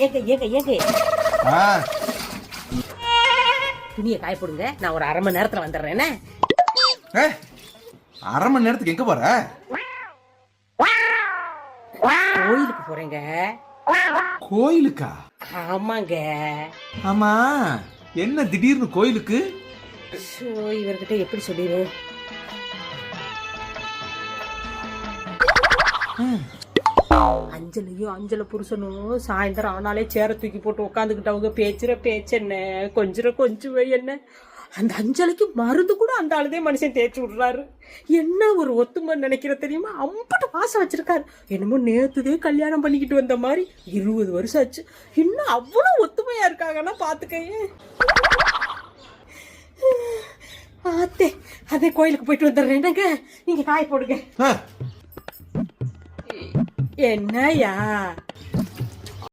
ஏங்க ஏங்க ஏங்க ஆ, துணியை காய போடுங்க, நான் ஒரு 1/2 மணி நேரத்துல வந்துடுறேன். என்ன? ஏ, 1/2 மணி நேரத்துக்கு எங்க போற? கோயிலுக்கு போறேங்க. கோயிலுக்கா? ஆமாங்க. ஆமா, என்ன திடீர்னு கோயிலுக்கு? ஷோ, இவர்கிட்ட எப்படி சொல்லிடுவேன்? அஞ்சல புருஷனும் சாயந்தரம் ஆனாலே சேர தூக்கி போட்டு உட்காந்துக்கிட்டவங்க பேச்சுற பேச்சு என்ன, கொஞ்சம் என்ன. அந்த அஞ்சலிக்கு மருந்து கூட அந்த ஆளுதே மனுஷன் தேய்ச்சி விடுறாரு. என்ன ஒரு ஒத்துமை நினைக்கிற தெரியுமா? அம்பட்டு வாசம் வச்சிருக்காரு. என்னமோ நேத்துதே கல்யாணம் பண்ணிக்கிட்டு வந்த மாதிரி. 20 வருஷம் ஆச்சு, இன்னும் அவ்வளவு ஒத்துமையா இருக்காங்கன்னா பாத்துக்கயே. ஆத்தே, அதே கோயிலுக்கு போயிட்டு வந்துடுறேன். என்னங்க, நீங்க காய போடுங்க. ஆ, என்னையா